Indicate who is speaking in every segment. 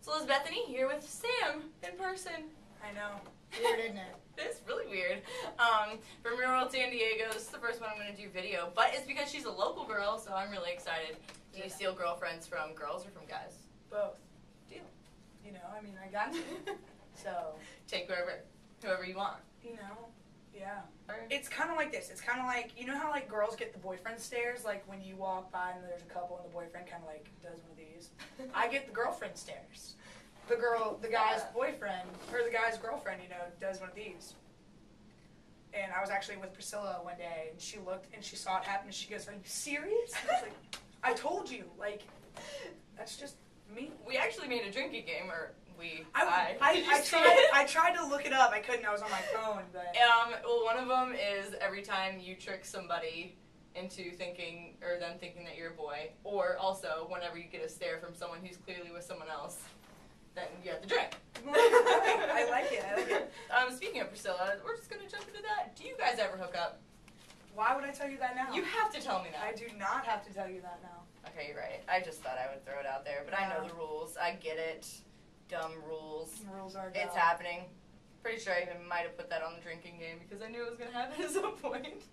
Speaker 1: It's Elizabethany here with Sam in person.
Speaker 2: I know. Weird, isn't it?
Speaker 1: It's really weird. From Real World San Diego, this is the first one I'm going to do video, but it's because she's a local girl, so I'm really excited. Do you steal girlfriends from girls or from guys?
Speaker 2: Both.
Speaker 1: Deal.
Speaker 2: You know, I mean, I got to. So.
Speaker 1: Take whoever you want.
Speaker 2: You know, yeah. It's kind of like this. It's kind of like, you know how like girls get the boyfriend stares, like when you walk by and there's a couple and the boyfriend kind of like does one of these. I get the girlfriend stares. The guy's boyfriend, or the guy's girlfriend, you know, does one of these. And I was actually with Priscilla one day, and she looked, and she saw it happen, and she goes, "Are you serious?" And I was like, "I told you, like, that's just me."
Speaker 1: We actually made a drinking game, or
Speaker 2: I tried to look it up. I couldn't. I was on my phone, but
Speaker 1: well, one of them is every time you trick somebody into thinking, or them thinking that you're a boy, or also whenever you get a stare from someone who's clearly with someone else, then you have to drink.
Speaker 2: I like it. I like it.
Speaker 1: Speaking of Priscilla, we're just gonna jump into that. Do you guys ever hook up?
Speaker 2: Why would I tell you that now?
Speaker 1: You have to tell me that.
Speaker 2: I do not have to tell you that now.
Speaker 1: Okay, you're right. I just thought I would throw it out there, but I know the rules. I get it. Dumb rules.
Speaker 2: The rules are dumb.
Speaker 1: It's happening. Pretty sure I even might have put that on the drinking game because I knew it was gonna happen at some point.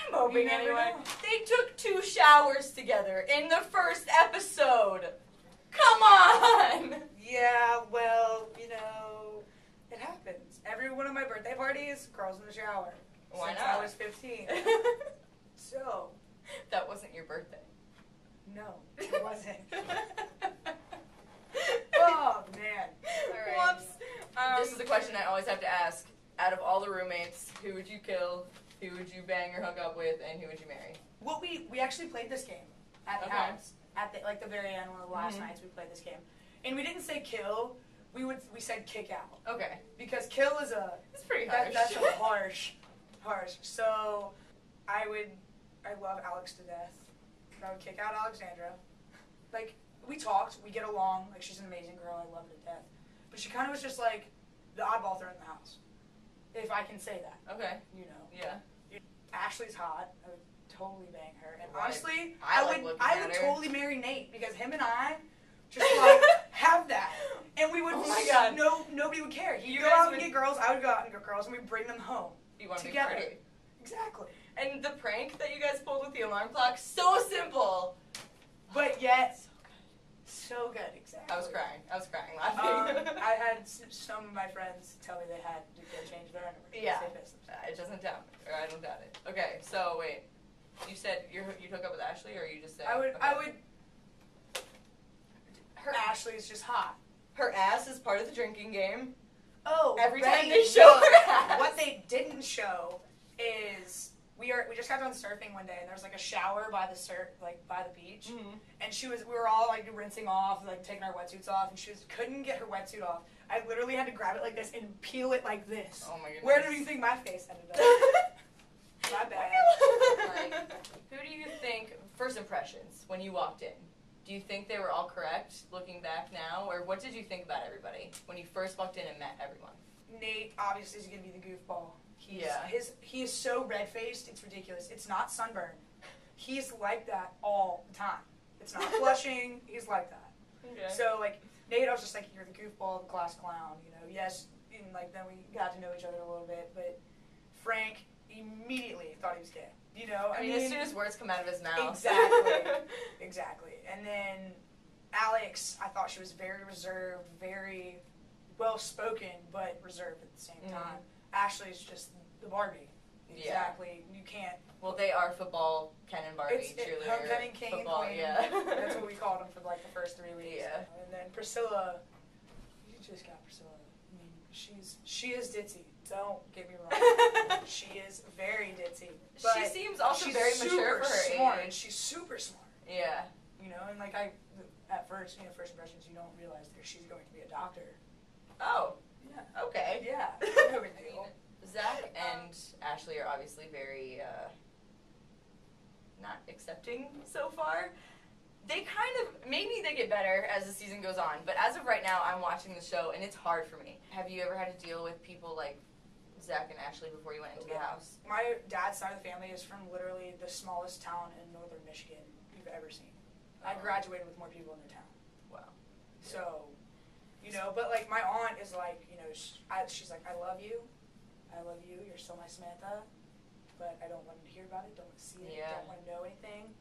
Speaker 1: I'm hoping anyway. They took 2 showers together in the first episode. Come on!
Speaker 2: Yeah, well, you know, it happens. Every one of my birthday parties, girls in the shower.
Speaker 1: Why
Speaker 2: since
Speaker 1: not?
Speaker 2: I was 15. So.
Speaker 1: That wasn't your birthday.
Speaker 2: No, it wasn't. Oh, man.
Speaker 1: All right. Whoops. This is the question I always have to ask. Out of all the roommates, who would you kill, who would you bang or hook up with, and who would you marry?
Speaker 2: Well, we actually played this game at the house. At the very end, one of the last nights we played this game. And we didn't say kill, we said kick out.
Speaker 1: Okay.
Speaker 2: Because kill is
Speaker 1: it's pretty harsh.
Speaker 2: That's a harsh. So I love Alex to death. I would kick out Alexandra. Like, we talked, we get along, like she's an amazing girl, I love her to death. But she kind of was just like the oddball thrown in the house. If I can say that.
Speaker 1: Okay.
Speaker 2: You know.
Speaker 1: Yeah.
Speaker 2: Ashley's hot. I would totally bang her. And
Speaker 1: Right.
Speaker 2: honestly,
Speaker 1: I
Speaker 2: would totally marry Nate because him and I just like have that. And we would nobody would care. He'd go out and get girls, I would go out and get girls, and we'd bring them home.
Speaker 1: You want to be
Speaker 2: together.
Speaker 1: party.
Speaker 2: Exactly.
Speaker 1: And the prank that you guys pulled with the alarm clock, so simple.
Speaker 2: But yet so good, exactly.
Speaker 1: I was crying laughing.
Speaker 2: I had some of my friends tell me they had to go change their underwear.
Speaker 1: Yeah. It doesn't doubt it, or I don't doubt it. Okay, so wait. You said you'd hook up with Ashley, or you just said...
Speaker 2: I would... Ashley's just hot.
Speaker 1: Her ass is part of the drinking game.
Speaker 2: Oh,
Speaker 1: every time they show her ass.
Speaker 2: What they didn't show is... We just got done surfing one day, and there was like a shower by the beach, and we were all like rinsing off, like taking our wetsuits off, and she couldn't get her wetsuit off. I literally had to grab it like this and peel it like this.
Speaker 1: Oh my goodness.
Speaker 2: Where do you think my face ended up? My bad.
Speaker 1: Like, who do you think, first impressions, when you walked in, do you think they were all correct, looking back now, or what did you think about everybody when you first walked in and met everyone?
Speaker 2: Nate obviously is going to be the goofball. He is so red-faced, it's ridiculous. It's not sunburn. He's like that all the time. It's not flushing, he's like that.
Speaker 1: Okay.
Speaker 2: So, like, Nate, I was just like, you're the goofball, the class clown, you know. Yes, and, like, then we got to know each other a little bit, but Frank immediately thought he was gay. You know,
Speaker 1: I mean, as soon as words come out of his mouth.
Speaker 2: Exactly. And then Alex, I thought she was very reserved, very well-spoken, but reserved at the same time. Ashley's just the Barbie. Exactly. Yeah. You can't.
Speaker 1: Well, they are football, Ken and Barbie, cheerleader.
Speaker 2: Homecoming king
Speaker 1: football,
Speaker 2: and queen.
Speaker 1: Yeah.
Speaker 2: That's what we called them for like the first 3 weeks.
Speaker 1: Yeah.
Speaker 2: And then Priscilla, you just got Priscilla. I mean, she is ditzy. Don't get me wrong. She is very ditzy. But
Speaker 1: she seems also very mature for her
Speaker 2: smart.
Speaker 1: age.
Speaker 2: She's super smart.
Speaker 1: Yeah.
Speaker 2: You know, and like at first, first impressions, you don't realize that she's going to be a doctor.
Speaker 1: Oh.
Speaker 2: Yeah.
Speaker 1: Okay.
Speaker 2: Yeah. No big deal.
Speaker 1: Zach and Ashley are obviously very not accepting so far. They kind of, maybe they get better as the season goes on, but as of right now, I'm watching the show, and it's hard for me. Have you ever had to deal with people like Zach and Ashley before you went into the house?
Speaker 2: My dad's side of the family is from literally the smallest town in northern Michigan you've ever seen. I graduated with more people in their town.
Speaker 1: Wow.
Speaker 2: So know, but like my aunt is like, you know, she's like, I love you, you're still my Samantha, but I don't want to hear about it, don't want to see it, don't want to know anything.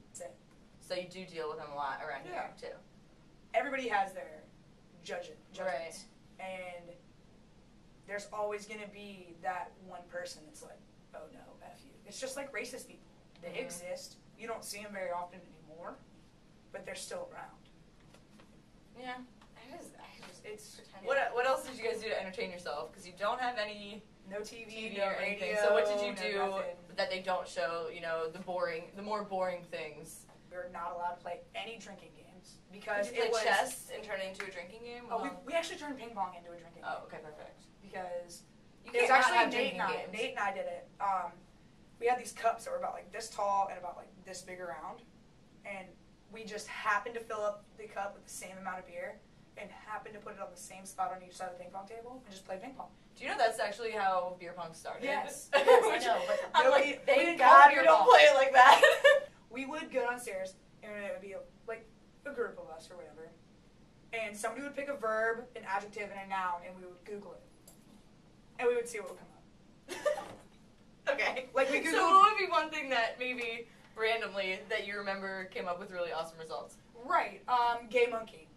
Speaker 2: That's it.
Speaker 1: So you do deal with them a lot around here too.
Speaker 2: Everybody has their judgments,
Speaker 1: right.
Speaker 2: And there's always going to be that one person that's like, oh no, F you. It's just like racist people. They exist. You don't see them very often anymore, but they're still around.
Speaker 1: Yeah. What else did you guys do to entertain yourself? Because you don't have any
Speaker 2: no TV
Speaker 1: no
Speaker 2: or
Speaker 1: anything.
Speaker 2: Radio,
Speaker 1: so what did you do
Speaker 2: nothing.
Speaker 1: that they don't show? You know, the more boring things.
Speaker 2: We're not allowed to play any drinking games because
Speaker 1: did you play chess and turn it into a drinking game?
Speaker 2: Oh, we actually turned ping pong into a drinking game.
Speaker 1: Oh, okay, perfect.
Speaker 2: Because
Speaker 1: it was actually Nate and
Speaker 2: I did it. We had these cups that were about like this tall and about like this big around, and we just happened to fill up the cup with the same amount of beer and happened to put it on the same spot on each side of the ping pong table and just play ping pong.
Speaker 1: Do you know that's actually how beer pong started?
Speaker 2: Yes,
Speaker 1: I know. But
Speaker 2: I'm
Speaker 1: like, thank God you don't play it like that.
Speaker 2: We would go downstairs and it would be like a group of us or whatever, and somebody would pick a verb, an adjective, and a noun, and we would Google it, and we would see what would come up.
Speaker 1: Okay.
Speaker 2: Like we Googled.
Speaker 1: So what would be one thing that maybe randomly that you remember came up with really awesome results?
Speaker 2: Right. Gay monkey.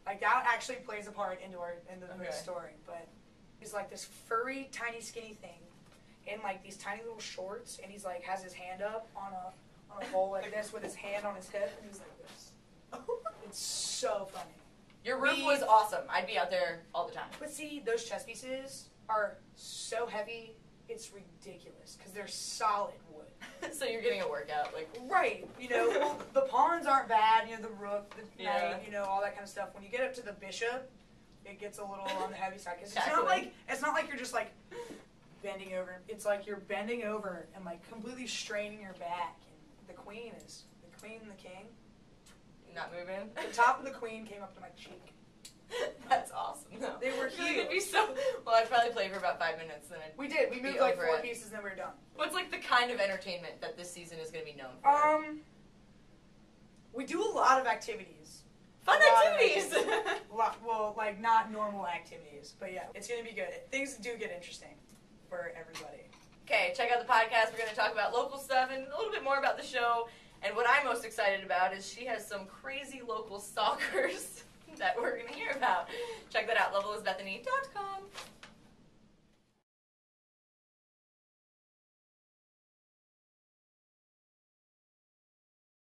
Speaker 2: Like that actually plays a part into the story, but he's like this furry, tiny, skinny thing, in like these tiny little shorts, and he's like has his hand up on a bowl like this with his hand on his hip, and he's like this. It's so funny.
Speaker 1: Your roof was awesome. I'd be out there all the time.
Speaker 2: But see, those chess pieces are so heavy, it's ridiculous because they're solid wood.
Speaker 1: So you're getting a workout, like
Speaker 2: right. You know, well, the pawns aren't bad. You know, the rook, the knight, you know, all that kind of stuff. When you get up to the bishop, it gets a little on the heavy side because it's not like you're just like bending over. It's like you're bending over and like completely straining your back. And the queen and the king.
Speaker 1: Not moving.
Speaker 2: The top of the queen came up to my cheek.
Speaker 1: That's awesome. No.
Speaker 2: They were huge.
Speaker 1: It'd be so. Well, I'd probably play for about 5 minutes, then
Speaker 2: we did. We moved like 4 pieces, and then we were done.
Speaker 1: What's like the kind of entertainment that this season is going to be known for?
Speaker 2: We do a lot of activities.
Speaker 1: Fun activities.
Speaker 2: Well, like not normal activities, but yeah, it's going to be good. Things do get interesting for everybody.
Speaker 1: Okay, check out the podcast. We're going to talk about local stuff and a little bit more about the show. And what I'm most excited about is she has some crazy local stalkers that we're going to hear about. Check that out, elizabethany.com.